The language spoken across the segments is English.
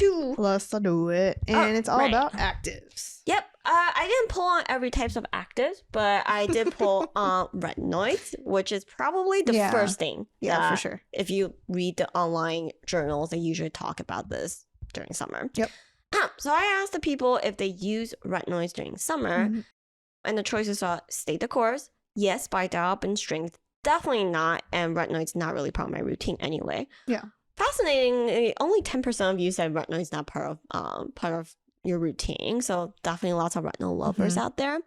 2. Let's do it. And it's all about actives. Yep. I didn't pull on every types of actives, but I did pull on retinoids, which is probably the first thing. Yeah, for sure. If you read the online journals, they usually talk about this during summer. Yep. So I asked the people if they use retinoids during summer, and the choices are stay the course, yes, by dial up in strength, definitely not, and retinoids not really part of my routine anyway. Yeah. Fascinating. Only 10% of you said retinoids not part of your routine. So definitely lots of retinol lovers out there.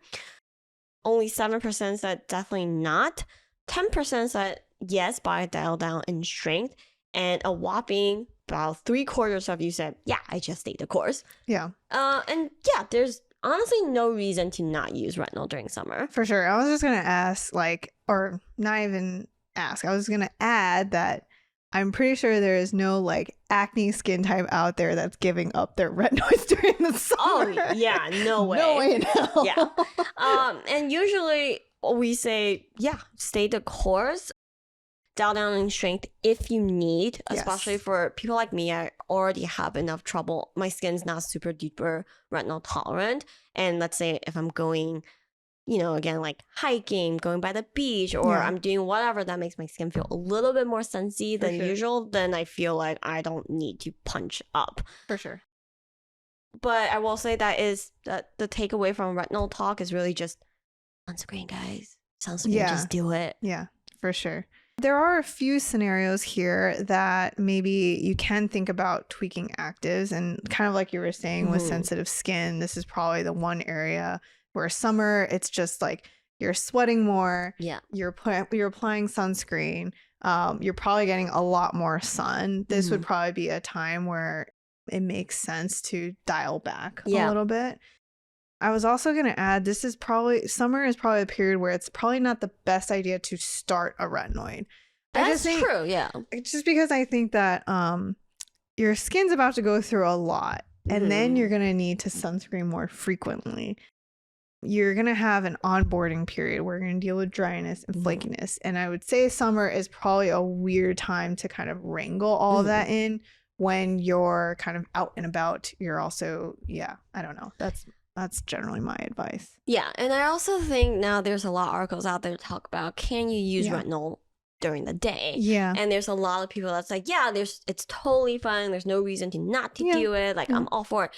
Only 7% said definitely not. 10% said yes, by dial down in strength, and a whopping about 3/4 of you said, yeah, I just stayed the course. Yeah. And yeah, there's honestly no reason to not use retinol during summer. For sure. I was just going to ask, or not even ask, I was going to add that I'm pretty sure there is no acne skin type out there that's giving up their retinoids during the summer. Oh, yeah, no way. No way in hell. Yeah. And usually we say, yeah, stay the course. Dial down in strength if you need, especially for people like me. I already have enough trouble. My skin's not super duper retinol tolerant. And let's say if I'm going, again, hiking, going by the beach, or I'm doing whatever that makes my skin feel a little bit more sensy than usual, then I feel like I don't need to punch up. For sure. But I will say that the takeaway from retinol talk is really just sunscreen, guys. Sunscreen, just do it. Yeah, for sure. There are a few scenarios here that maybe you can think about tweaking actives, and kind of like you were saying with sensitive skin, this is probably the one area where summer, it's just you're sweating more. Yeah. You're applying sunscreen. You're probably getting a lot more sun. This would probably be a time where it makes sense to dial back a little bit. I was also going to add, summer is probably a period where it's probably not the best idea to start a retinoid. That's true, yeah. Just because I think that your skin's about to go through a lot, and then you're going to need to sunscreen more frequently. You're going to have an onboarding period where you're going to deal with dryness and flakiness. And I would say summer is probably a weird time to kind of wrangle all of that in when you're kind of out and about. You're also, I don't know. That's generally my advice. Yeah, and I also think now there's a lot of articles out there to talk about, can you use retinol during the day? Yeah. And there's a lot of people that's like, it's totally fine. There's no reason to not to do it. I'm all for it.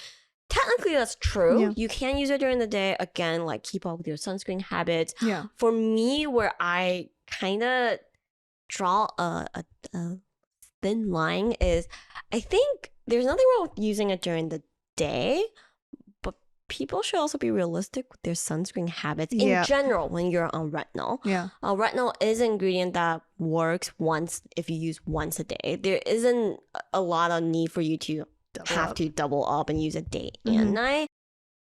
Technically, that's true. Yeah. You can use it during the day. Again, keep up with your sunscreen habits. Yeah. For me, where I kind of draw a thin line is, I think there's nothing wrong with using it during the day, people should also be realistic with their sunscreen habits in general when you're on retinol. Yeah. Retinol is an ingredient that works if you use once a day. There isn't a lot of need for you to to double up and use it day and night.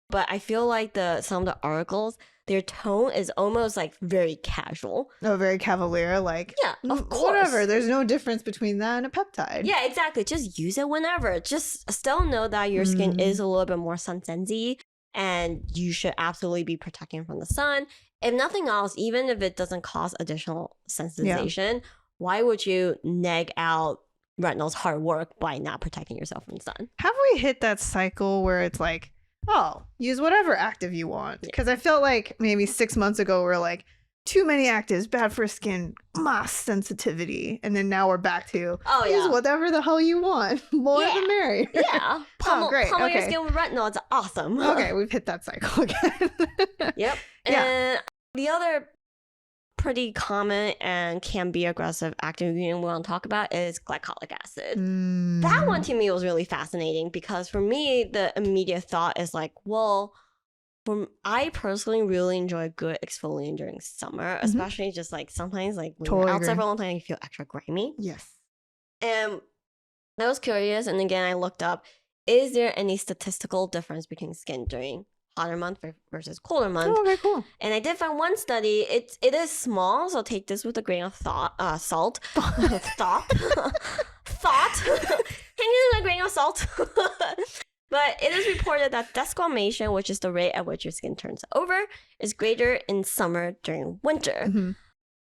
But I feel like some of the articles, their tone is almost very casual. Oh, very cavalier. Yeah, of course. Whatever. There's no difference between that and a peptide. Yeah, exactly. Just use it whenever. Just still know that your skin is a little bit more sun-sensitive, and you should absolutely be protecting from the sun. If nothing else, even if it doesn't cause additional sensitization, why would you neg out retinol's hard work by not protecting yourself from the sun? Have we hit that cycle where it's use whatever active you want? Because I felt like maybe 6 months ago we're too many actives, bad for skin, mass sensitivity. And then now we're back to use whatever the hell you want. More the merrier. Yeah. Pummel your skin with retinol. It's awesome. Okay, we've hit that cycle again. Yep. And the other pretty common and can be aggressive active ingredient we want to talk about is glycolic acid. That one to me was really fascinating because for me, the immediate thought is I personally really enjoy good exfoliant during summer, especially just sometimes when you're outside for a long time, you feel extra grimy. Yes. And I was curious, and again, I looked up, is there any statistical difference between skin during hotter month versus colder month? Oh, okay, cool. And I did find one study. It is small, so take this with a grain of salt. Thought. Take it with a grain of salt. But it is reported that desquamation, which is the rate at which your skin turns over, is greater in summer during winter.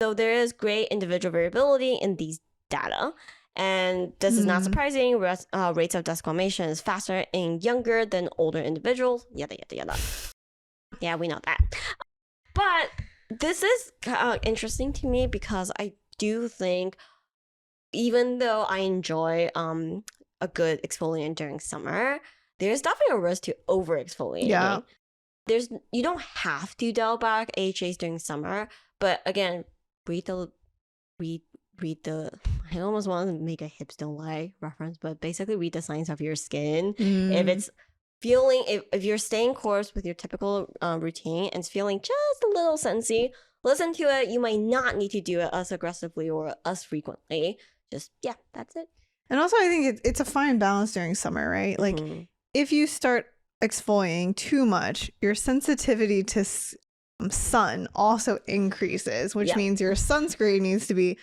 So there is great individual variability in these data. And this is not surprising. Rates of desquamation is faster in younger than older individuals. Yada, yada, yada. Yeah, we know that. But this is interesting to me because I do think, even though I enjoy a good exfoliant during summer, there's definitely a risk to over exfoliating. Yeah. You don't have to dial back AHAs during summer, but again, read the I almost want to make a hips don't lie reference, but basically read the signs of your skin. If it's feeling, if you're staying course with your typical routine and it's feeling just a little sensy, listen to it. You might not need to do it as aggressively or as frequently. Just, yeah, that's it. And also, I think it's a fine balance during summer, right? Like, if you start exfoliating too much, your sensitivity to sun also increases, which means your sunscreen needs to be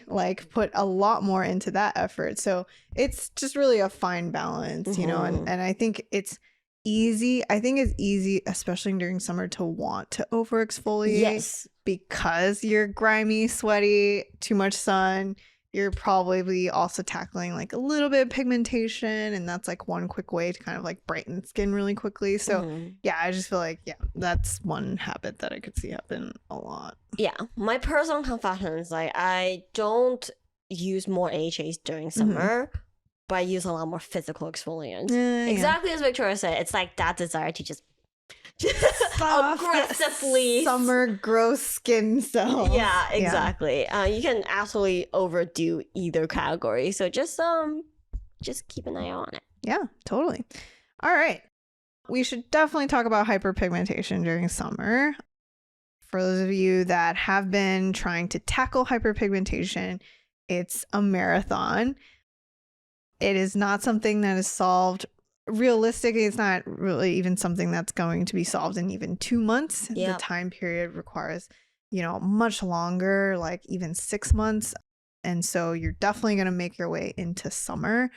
like put a lot more into that effort. So it's just really a fine balance, you know, and I think it's easy. I think it's easy, especially during summer, to want to over exfoliate because you're grimy, sweaty, too much sun. You're probably also tackling like a little bit of pigmentation, and that's like one quick way to kind of like brighten skin really quickly. So yeah, I just feel like, that's one habit that I could see happen a lot. Yeah, my personal confession is like I don't use more AHAs during summer, but I use a lot more physical exfoliants. Exactly as Victoria said, it's like that desire to just aggressively summer gross skin cells. Yeah, exactly. You can absolutely overdo either category, so just keep an eye on it. Yeah, totally. All right, we should definitely talk about hyperpigmentation during summer. For those of you that have been trying to tackle hyperpigmentation, it's a marathon. It is not something that is solved. Realistically, it's not really even something that's going to be solved in even 2 months. The time period requires, much longer, like even 6 months. And so you're definitely going to make your way into summer.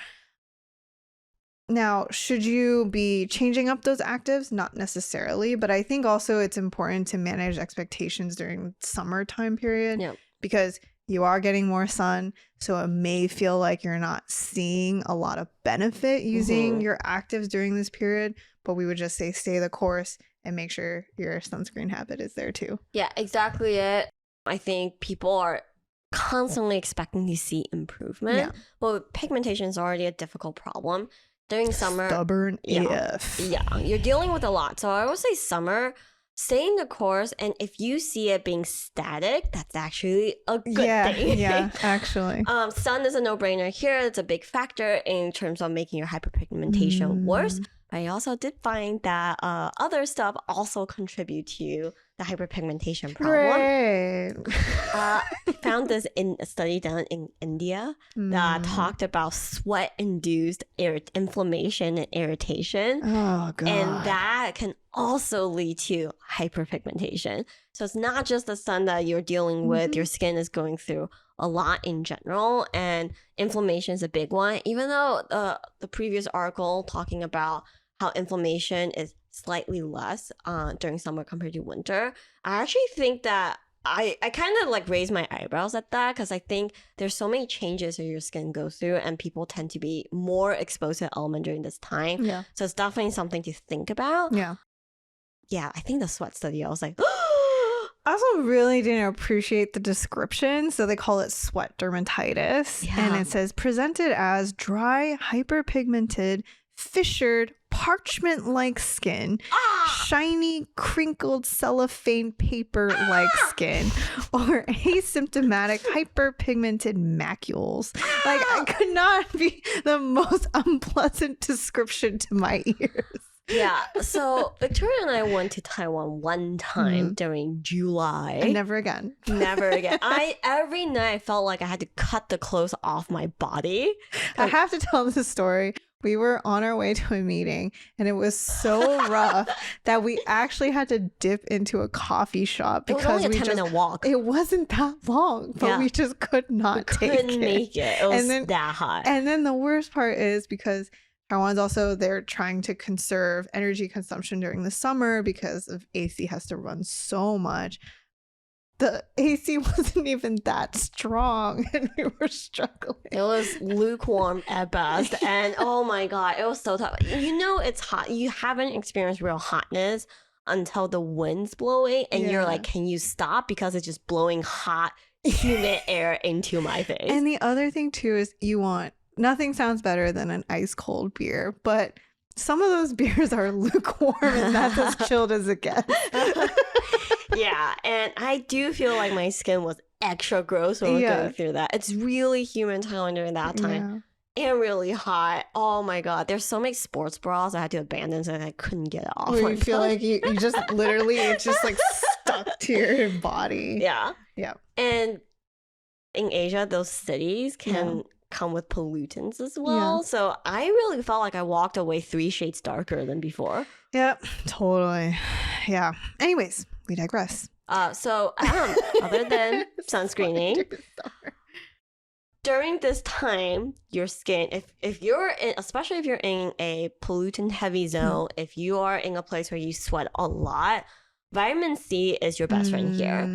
Now, should you be changing up those actives? Not necessarily, but I think also it's important to manage expectations during summer time period because you are getting more sun, so it may feel like you're not seeing a lot of benefit using your actives during this period, but we would just say stay the course and make sure your sunscreen habit is there too. Yeah, exactly it. I think people are constantly expecting to see improvement, but pigmentation is already a difficult problem. During summer, stubborn AF. Yeah, you're dealing with a lot. So I would say summer, stay in the course, and if you see it being static, that's actually a good thing. Yeah, actually. Sun is a no-brainer here. It's a big factor in terms of making your hyperpigmentation worse. But I also did find that other stuff also contribute to the hyperpigmentation problem. Great. I found this in a study done in India that talked about sweat-induced inflammation and irritation. Oh, God. And that can also lead to hyperpigmentation. So it's not just the sun that you're dealing with. Your skin is going through a lot in general, and inflammation is a big one. Even though the previous article talking about how inflammation is slightly less during summer compared to winter, I actually think that I kind of like raise my eyebrows at that, because I think there's so many changes that your skin goes through, and people tend to be more exposed to element during this time. Yeah. So it's definitely something to think about. Yeah, I think the sweat study, I was like, I also really didn't appreciate the description. So they call it sweat dermatitis. And it says presented as dry, hyperpigmented, fissured, parchment-like skin, shiny, crinkled cellophane paper-like skin, or asymptomatic hyperpigmented macules. Like, I could not be the most unpleasant description to my ears. Yeah, so Victoria and I went to Taiwan one time during July. And never again. Never again. Every night I felt like I had to cut the clothes off my body. I have to tell this story. We were on our way to a meeting, and it was so rough that we actually had to dip into a coffee shop because it was only a 10-minute walk. It wasn't that long, but we just could not couldn't make it. It was that hot. And then the worst part is because Taiwan's also, they're trying to conserve energy consumption during the summer because of AC has to run so much. the AC wasn't even that strong and we were struggling. It was lukewarm at best. And oh my God, it was so tough. You know, it's hot. You haven't experienced real hotness until the wind's blowing and you're like, can you stop? Because it's just blowing hot, humid air into my face. And the other thing too is nothing sounds better than an ice cold beer, but some of those beers are lukewarm and that's as chilled as it gets. Yeah, and I do feel like my skin was extra gross when we're going through that. It's really humid in Thailand during that time. And really hot. Oh my God. There's so many sports bras I had to abandon so I couldn't get it off. Where you feel like you just literally, it's just like stuck to your body. Yeah. Yeah. And in Asia, those cities can come with pollutants as well. So I really felt like I walked away 3 shades darker than before. Yep, totally. Yeah. Anyways, we digress. So other than sunscreening, during this time, your skin, if you're in, especially if you're in a pollutant heavy zone, if you are in a place where you sweat a lot, vitamin C is your best friend here.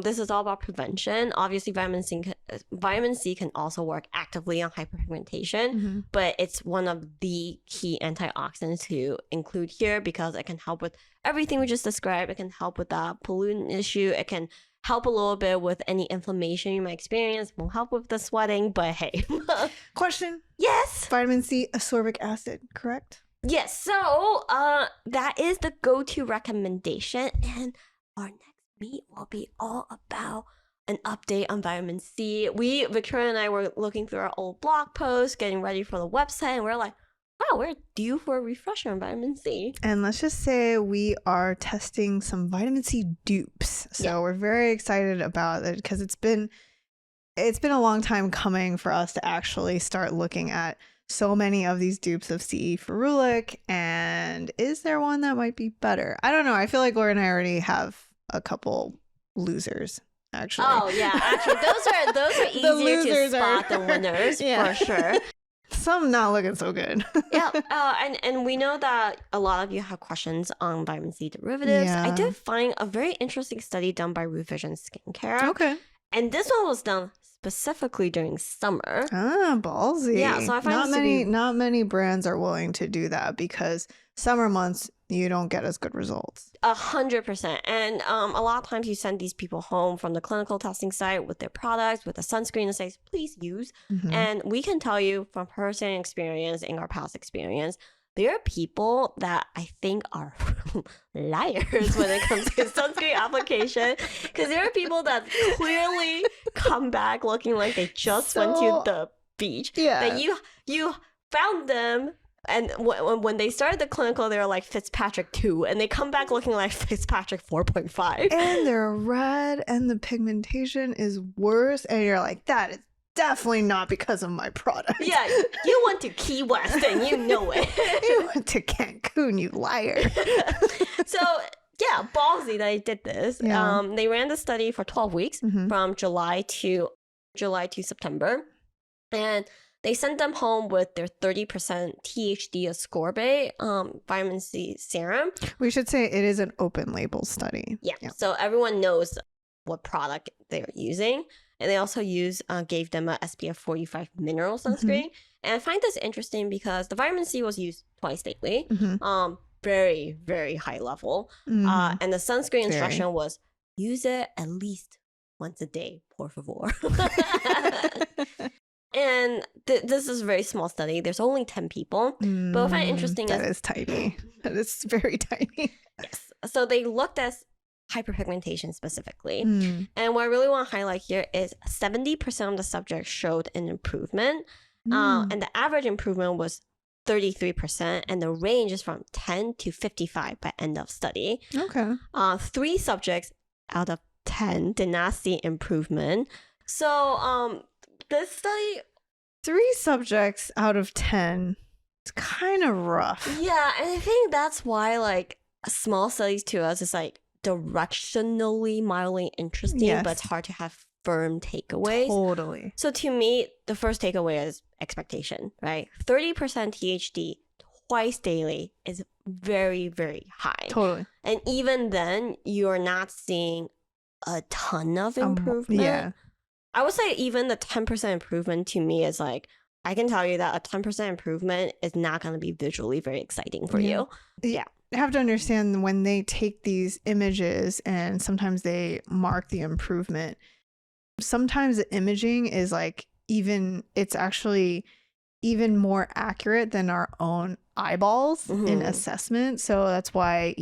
This is all about prevention. Obviously, vitamin C can also work actively on hyperpigmentation, but it's one of the key antioxidants to include here because it can help with everything we just described. It can help with that pollutant issue. It can help a little bit with any inflammation you might experience. Won't help with the sweating, but hey. Question. Yes. Vitamin C, ascorbic acid, correct? Yes. So that is the go-to recommendation. And our next meet will be all about an update on vitamin C. Victoria and I were looking through our old blog posts, getting ready for the website, and we're like, wow, we're due for a refresher on vitamin C. And let's just say we are testing some vitamin C dupes. So we're very excited about it because it's been a long time coming for us to actually start looking at so many of these dupes of CE ferulic. And is there one that might be better? I don't know. I feel like Laura and I already have a couple losers, actually. Oh, yeah. Actually, those are easier to spot the winners, for sure. Some not looking so good. And we know that a lot of you have questions on vitamin C derivatives. I did find a very interesting study done by Revision Skincare. Okay. And this one was done specifically during summer. Ah, ballsy. Yeah, so I find not many brands are willing to do that because summer months you don't get as good results. 100%. And a lot of times you send these people home from the clinical testing site with their products, with a sunscreen and says, please use. And we can tell you from personal experience, in our past experience, there are people that I think are liars when it comes to sunscreen application. Because there are people that clearly come back looking like they just went to the beach. Yeah. That you found them. And when they started the clinical, they were like Fitzpatrick 2, and they come back looking like Fitzpatrick 4.5. And they're red, and the pigmentation is worse, and you're like, that is definitely not because of my product. Yeah, you went to Key West, and you know it. You went to Cancun, you liar. So, yeah, ballsy that I did this. Yeah. They ran the study for 12 weeks, from July to September, and they sent them home with their 30% THD ascorbate vitamin C serum. We should say it is an open label study. Yeah. So everyone knows what product they're using. And they also gave them a SPF 45 mineral sunscreen. And I find this interesting because the vitamin C was used twice daily. Very, very high level. And the sunscreen instruction was use it at least once a day, por favor. And this is a very small study. There's only 10 people. But what I find interesting that is tiny. That is very tiny. Yes. So they looked at hyperpigmentation specifically. And what I really want to highlight here is 70% of the subjects showed an improvement. And the average improvement was 33%. And the range is from 10 to 55 by end of study. Okay. 3 subjects out of 10 did not see improvement. So this study, 3 subjects out of 10, it's kind of rough. Yeah, and I think that's why like small studies to us is like directionally mildly interesting, but it's hard to have firm takeaways. Totally. So to me, the first takeaway is expectation, right? 30% THD twice daily is very, very high. Totally. And even then, you're not seeing a ton of improvement. Yeah. I would say even the 10% improvement to me is like, I can tell you that a 10% improvement is not going to be visually very exciting for you. Yeah. You have to understand when they take these images and sometimes they mark the improvement. Sometimes the imaging is like it's actually even more accurate than our own eyeballs in assessment. So that's why,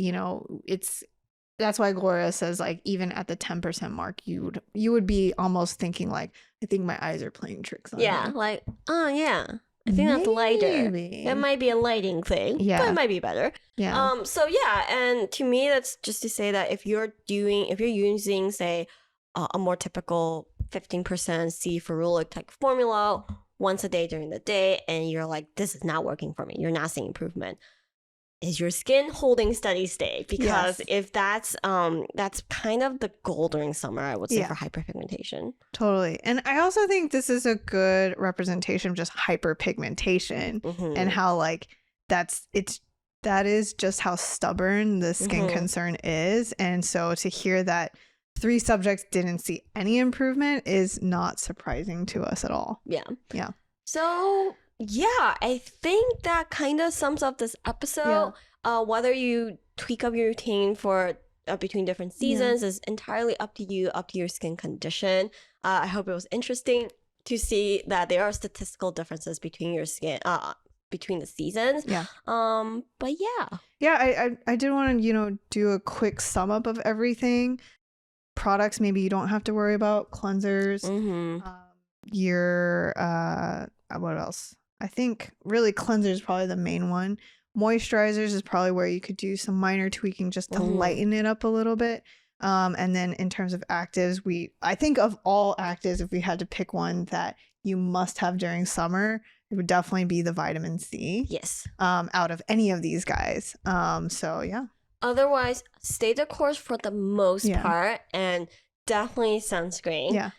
that's why Gloria says like even at the 10% mark, you would be almost thinking like, I think my eyes are playing tricks on me. Like, oh yeah, I think that's lighter. It might be a lighting thing, but it might be better. Yeah. So yeah, and to me, that's just to say that if you're using say a more typical 15% C ferulic type formula once a day during the day, and you're like, this is not working for me, you're not seeing improvement. Is your skin holding steady state? Because if that's kind of the goal during summer, I would say, for hyperpigmentation. Totally. And I also think this is a good representation of just hyperpigmentation and how like that is just how stubborn the skin concern is. And so to hear that 3 subjects didn't see any improvement is not surprising to us at all. Yeah. So yeah, I think that kind of sums up this episode. Whether you tweak up your routine for between different seasons is entirely up to you, up to your skin condition. I hope it was interesting to see that there are statistical differences between your skin, between the seasons. But I did want to do a quick sum up of everything. Products maybe you don't have to worry about. Cleansers. What else? I think really cleanser is probably the main one. Moisturizers is probably where you could do some minor tweaking just to lighten it up a little bit. And then in terms of actives, I think of all actives, if we had to pick one that you must have during summer, it would definitely be the vitamin C. Yes. Out of any of these guys. So yeah. Otherwise, stay the course for the most part, and definitely sunscreen.